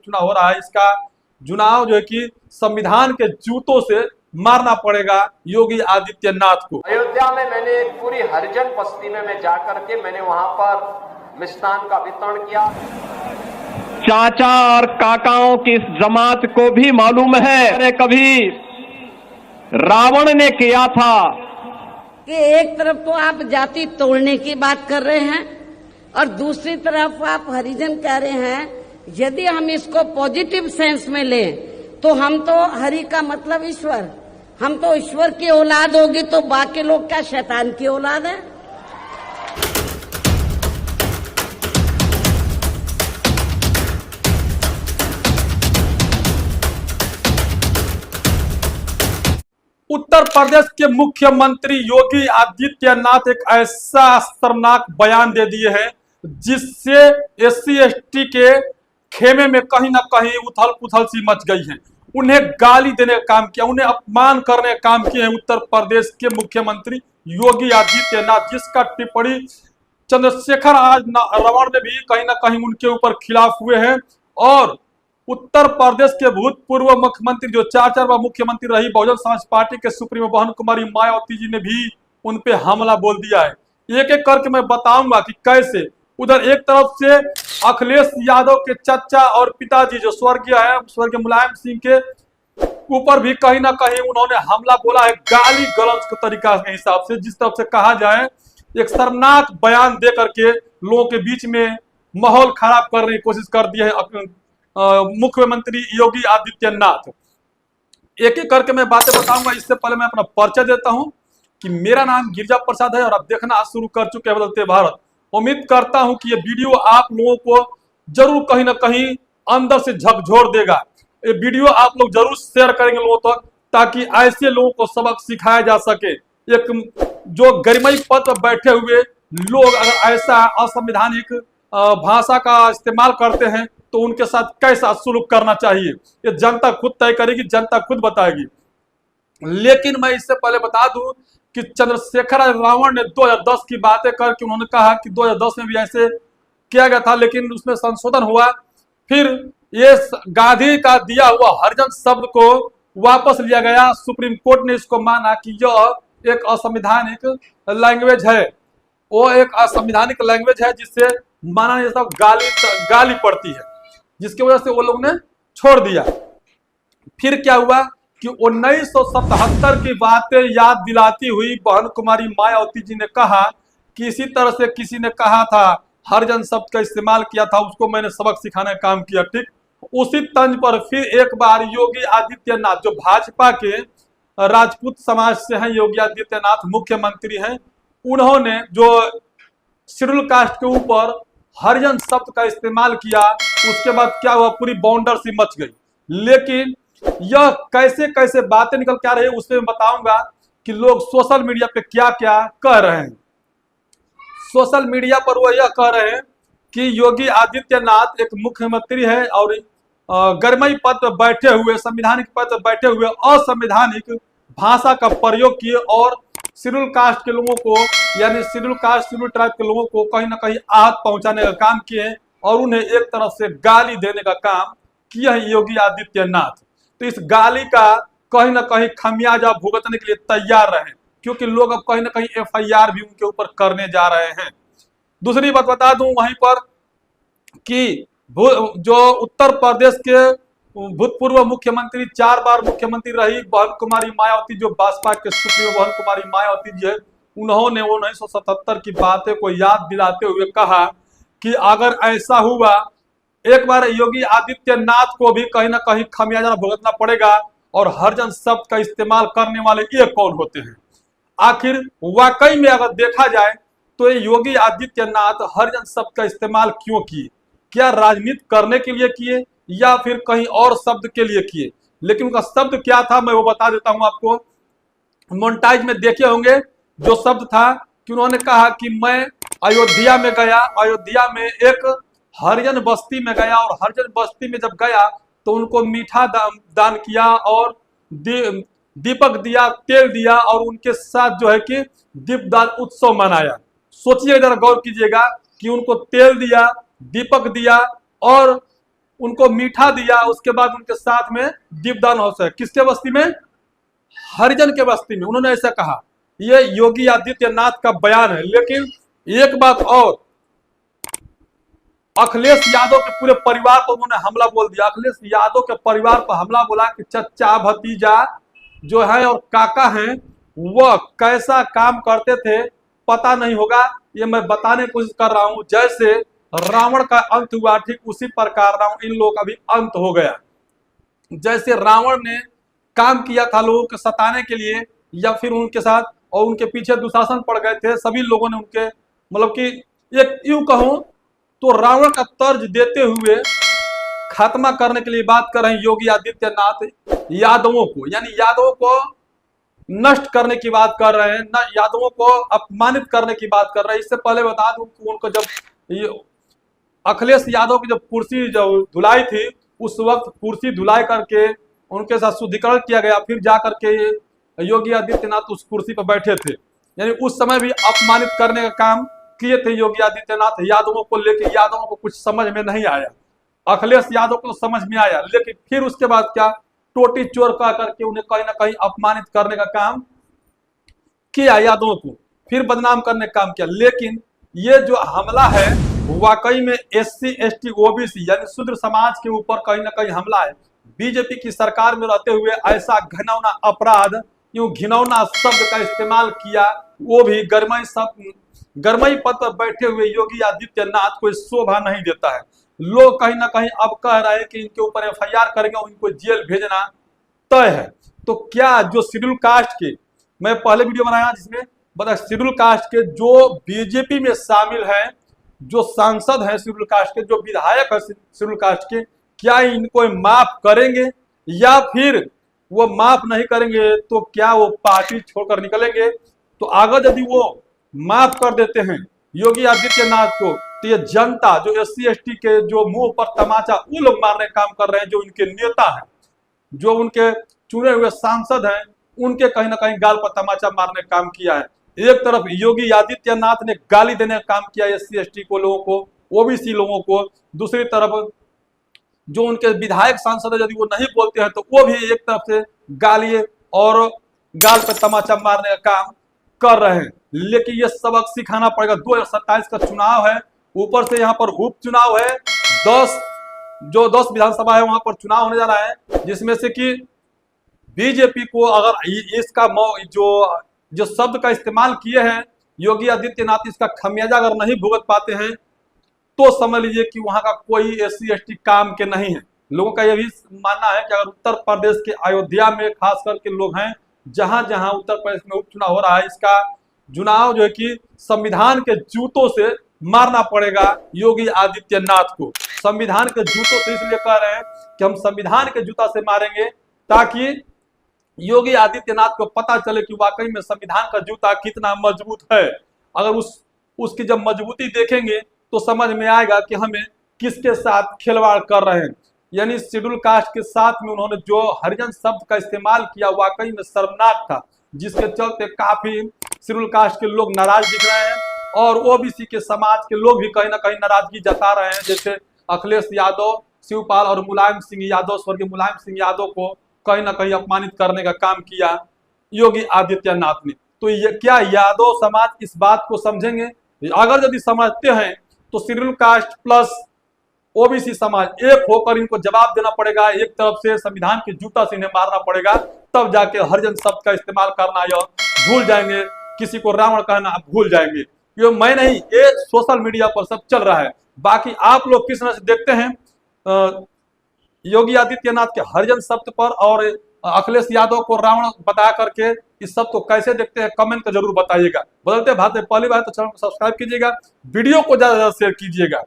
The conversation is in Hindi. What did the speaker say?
चुनाव हो रहा है, इसका चुनाव जो है कि संविधान के जूतों से मारना पड़ेगा योगी आदित्यनाथ को। अयोध्या में मैंने एक पूरी हरिजन बस्ती में मैं जाकर के मैंने वहां पर मिष्ठान का वितरण किया। चाचा और काकाओं की इस जमात को भी मालूम है, अरे कभी रावण ने किया था कि एक तरफ तो आप जाति तोड़ने की बात कर रहे हैं और दूसरी तरफ आप हरिजन कह रहे हैं। यदि हम इसको पॉजिटिव सेंस में लें तो हम तो हरि का मतलब ईश्वर, हम तो ईश्वर की औलाद होगी, तो बाकी लोग क्या शैतान की औलाद है? उत्तर प्रदेश के मुख्यमंत्री योगी आदित्यनाथ एक ऐसा शर्मनाक बयान दे दिए हैं जिससे एससी एसटी के खेमे में कहीं ना कहीं उथल पुथल सी मच गई है। उन्हें गाली देने का काम किया, उन्हें अपमान करने का काम किए हैं उत्तर प्रदेश के मुख्यमंत्री योगी आदित्यनाथ, जिसका टिप्पणी चंद्रशेखर आज रावण ने भी कहीं ना कहीं उनके ऊपर खिलाफ हुए हैं। और उत्तर प्रदेश के भूतपूर्व मुख्यमंत्री जो 4 बार मुख्यमंत्री रही बहुजन समाज पार्टी के सुप्रीमो बहन कुमारी मायावती जी ने भी उन पे हमला बोल दिया है। एक एक करके मैं बताऊंगा कि कैसे। उधर एक तरफ से अखिलेश यादव के चाचा और पिताजी जो स्वर्गीय है, स्वर्गीय मुलायम सिंह के ऊपर भी कहीं ना कहीं उन्होंने हमला बोला है, गाली गलौज के तरीका के हिसाब से, जिस तरफ से कहा जाए एक शर्मनाक बयान दे करके लोगों के बीच में माहौल खराब करने की कोशिश कर दी है मुख्यमंत्री योगी आदित्यनाथ। एक एक करके मैं बातें बताऊंगा। इससे पहले मैं अपना परिचय देता हूं कि मेरा नाम गिरिजा प्रसाद है और आप देखना शुरू कर चुके हैं बदलते भारत। उम्मीद करता हूं कि ये वीडियो आप लोगों को जरूर कहीं ना कहीं अंदर से झकझोर देगा। ये वीडियो आप लोग जरूर शेयर करेंगे लोगों तक, ताकि ऐसे लोगों को सबक सिखाया जा सके। एक जो गरिमाई पद पर बैठे हुए लोग अगर ऐसा असंवैधानिक भाषा का इस्तेमाल करते हैं तो उनके साथ कैसा सुलूक करना चाहिए, ये जनता खुद तय करेगी, जनता खुद बताएगी। लेकिन मैं इससे पहले बता दूं कि चंद्रशेखर रावण ने 2010 की बातें करके उन्होंने कहा कि 2010 में भी ऐसे किया गया था, लेकिन उसमें संशोधन हुआ। फिर ये गांधी का दिया हुआ हरिजन शब्द को वापस लिया गया। सुप्रीम कोर्ट ने इसको माना कि यह एक असंवैधानिक लैंग्वेज है, वो एक असंवैधानिक लैंग्वेज है जिससे माना नहीं सकता, गाली पड़ती है, जिसकी वजह से वो लोग ने छोड़ दिया। फिर क्या हुआ कि 1977 की बातें याद दिलाती हुई बहन कुमारी मायावती जी ने कहा कि इसी तरह से किसी ने कहा था, हरिजन शब्द का इस्तेमाल किया था, उसको मैंने सबक सिखाने का काम किया। ठीक उसी तंज पर फिर एक बार योगी आदित्यनाथ, जो भाजपा के राजपूत समाज से हैं, योगी आदित्यनाथ मुख्यमंत्री हैं, उन्होंने जो शेड्यूल कास्ट के ऊपर हरिजन शब्द का इस्तेमाल किया। उसके बाद क्या हुआ, पूरी बाउंडर सी मच गई। लेकिन यह कैसे कैसे बातें निकल के आ रही है उसमें बताऊंगा कि लोग सोशल मीडिया पे क्या क्या कह रहे हैं। सोशल मीडिया पर वो यह कह रहे हैं कि योगी आदित्यनाथ एक मुख्यमंत्री है और गरिमाई पद पर बैठे हुए, संवैधानिक पद पर बैठे हुए असंवैधानिक भाषा का प्रयोग किए और शेड्यूल कास्ट के लोगों को, यानी शेड्यूल कास्ट शेड्यूल ट्राइब के लोगों को कहीं ना कहीं आहत पहुंचाने का काम किए और उन्हें एक तरफ से गाली देने का काम किया है योगी आदित्यनाथ। तो इस गाली का कहीं ना कहीं खमियाजा भुगतने के लिए तैयार रहे, क्योंकि लोग अब कहीं ना कहीं एफआईआर भी उनके ऊपर करने जा रहे हैं। दूसरी बात बता दूं वहीं पर कि जो उत्तर प्रदेश के भूतपूर्व मुख्यमंत्री, 4 बार मुख्यमंत्री रही बहन कुमारी मायावती, जो भाजपा के सुप्रीमो बहन कुमारी मायावती जी है, उन्होंने 1977 की बातें को याद दिलाते हुए कहा कि अगर ऐसा हुआ, एक बार योगी आदित्यनाथ को भी कहीं ना कहीं खमियाजा भुगतना पड़ेगा। और हरिजन शब्द का इस्तेमाल करने वाले ये कौन होते हैं? आखिर वाकई में अगर देखा जाए तो ये योगी आदित्यनाथ हरिजन शब्द का इस्तेमाल क्यों किए? क्या राजनीति करने के लिए किए या फिर कहीं और शब्द के लिए किए? लेकिन उनका शब्द क्या था मैं वो बता देता हूं आपको। मोन्टाइज में देखे होंगे जो शब्द था कि उन्होंने कहा कि मैं अयोध्या में गया, अयोध्या में एक हरिजन बस्ती में गया और हरिजन बस्ती में जब गया तो उनको मीठा दान किया और दीपक दिया, तेल दिया और उनके साथ जो है कि दीपदान उत्सव मनाया। सोचिए, जरा गौर कीजिएगा कि उनको तेल दिया, दीपक दिया और उनको मीठा दिया, उसके बाद उनके साथ में दीपदान हाउस है, किसके बस्ती में? हरिजन के बस्ती में। उन्होंने ऐसा कहा, ये योगी आदित्यनाथ का बयान है। लेकिन एक बात और, अखिलेश यादव के पूरे परिवार पर उन्होंने हमला बोल दिया। अखिलेश यादव के परिवार पर हमला बोला कि चचा भतीजा जो है और काका हैं वह कैसा काम करते थे पता नहीं होगा, ये मैं बताने की कोशिश कर रहा हूं। जैसे रावण का अंत हुआ, ठीक उसी प्रकार इन लोगों का भी अंत हो गया। जैसे रावण ने काम किया था लोगों को सताने के लिए, या फिर उनके साथ और उनके पीछे दुशासन पड़ गए थे, सभी लोगों ने उनके मतलब कि एक यूं कहूं तो रावण का तर्ज देते हुए खात्मा करने के लिए बात कर रहे हैं योगी आदित्यनाथ। यादवों को, यानी यादवों को नष्ट करने की बात कर रहे हैं, न यादवों को अपमानित करने की बात कर रहे हैं। इससे पहले बता दूं कि उनको जब अखिलेश यादव की जब कुर्सी जो धुलाई थी, उस वक्त कुर्सी धुलाई करके उनके साथ शुद्धिकरण किया गया, फिर जाकर के योगी आदित्यनाथ उस कुर्सी पर बैठे थे। यानी उस समय भी अपमानित करने का काम किए थे योगी आदित्यनाथ यादवों को लेकर। यादवों को कुछ समझ में नहीं आया, अखिलेश यादव को समझ में आया, लेकिन फिर उसके बाद क्या, टोटी चोर कह करके उन्हें कहीं ना कहीं अपमानित करने का काम किया, यादवों को फिर बदनाम करने का काम किया। लेकिन ये जो हमला है वाकई में SC ST OBC यानी शूद्र समाज के ऊपर कहीं ना कहीं हमला है। बीजेपी की सरकार में रहते हुए ऐसा घिनौना अपराध, यूं घिनौना शब्द का इस्तेमाल किया, वो भी गरमई पद पर बैठे हुए योगी आदित्यनाथ को शोभा नहीं देता है। लोग कहीं ना कहीं अब कह रहे हैं कि इनके ऊपर FIR करेंगे और इनको जेल भेजना तय है। तो क्या जो शेड्यूल कास्ट के, मैं पहले वीडियो बनाया जिसमें बता शेड्यूल कास्ट के जो बीजेपी में शामिल हैं, जो सांसद हैं शेड्यूल कास्ट के, जो विधायक है शेड्यूल कास्ट के, क्या इनको माफ करेंगे या फिर वो माफ नहीं करेंगे तो क्या वो पार्टी छोड़कर निकलेंगे? तो अगर यदि वो माफ कर देते हैं योगी आदित्यनाथ को, तो ये जनता जो SC ST के जो मुंह पर तमाचा वो लोग मारने का काम कर रहे हैं, जो इनके नेता हैं, जो उनके चुने हुए सांसद हैं, उनके कहीं ना कहीं गाल पर तमाचा मारने का काम किया है। एक तरफ योगी आदित्यनाथ ने गाली देने का काम किया SC ST को लोगों को, OBC लोगों को, दूसरी तरफ जो उनके विधायक सांसद है यदि वो नहीं बोलते हैं तो वो भी एक तरफ से गाली और गाल पर तमाचा मारने का काम कर रहे हैं। लेकिन ये सबक सिखाना पड़ेगा। 2027 का चुनाव है, ऊपर से यहाँ पर उपचुनाव है, 10 विधानसभा है वहां पर चुनाव होने जा रहा है, जिसमें से कि बीजेपी को अगर इसका जो शब्द का इस्तेमाल किए हैं योगी आदित्यनाथ, इसका खमियाजा अगर नहीं भुगत पाते हैं तो समझ लीजिए कि वहां का कोई SC ST काम के नहीं है। लोगों का यह भी मानना है कि अगर उत्तर प्रदेश के अयोध्या में खास करके लोग हैं, जहां जहां उत्तर प्रदेश में उपचुनाव हो रहा है, इसका चुनाव जो है कि संविधान के जूतों से मारना पड़ेगा योगी आदित्यनाथ को। संविधान के जूतों से इसलिए कह रहे हैं कि हम संविधान के जूता से मारेंगे ताकि योगी आदित्यनाथ को पता चले कि वाकई में संविधान का जूता कितना मजबूत है। अगर उसकी जब मजबूती देखेंगे तो समझ में आएगा कि हमें किसके साथ खिलवाड़ कर रहे हैं। यानी शेड्यूल कास्ट के साथ में उन्होंने जो हरिजन शब्द का इस्तेमाल किया वाकई में शर्मनाक था, जिसके चलते काफी शेड्यूल कास्ट के लोग नाराज दिख रहे हैं और OBC के समाज के लोग भी कहीं ना कहीं नाराजगी जता रहे हैं। जैसे अखिलेश यादव, शिवपाल और मुलायम सिंह यादव, स्वर्गीय मुलायम सिंह यादव को कहीं ना कहीं अपमानित करने का काम किया योगी आदित्यनाथ ने। तो ये क्या यादव समाज इस बात को समझेंगे? अगर यदि समझते हैं तो शेड्यूल कास्ट प्लस OBC समाज एक होकर इनको जवाब देना पड़ेगा। एक तरफ से संविधान के जूता से इन्हें मारना पड़ेगा, तब जाके हरिजन शब्द का इस्तेमाल करना यह भूल जाएंगे, किसी को रावण कहना भूल जाएंगे। ये मैं नहीं, ये सोशल मीडिया पर सब चल रहा है। बाकी आप लोग किस तरह से देखते हैं योगी आदित्यनाथ के हरिजन शब्द पर और अखिलेश यादव को रावण बता करके इस सब को कैसे देखते हैं, कमेंट कर जरूर बताइएगा। बदलते भारत में पहली बार तो चैनल को सब्सक्राइब कीजिएगा, वीडियो को ज्यादा से ज्यादा शेयर कीजिएगा।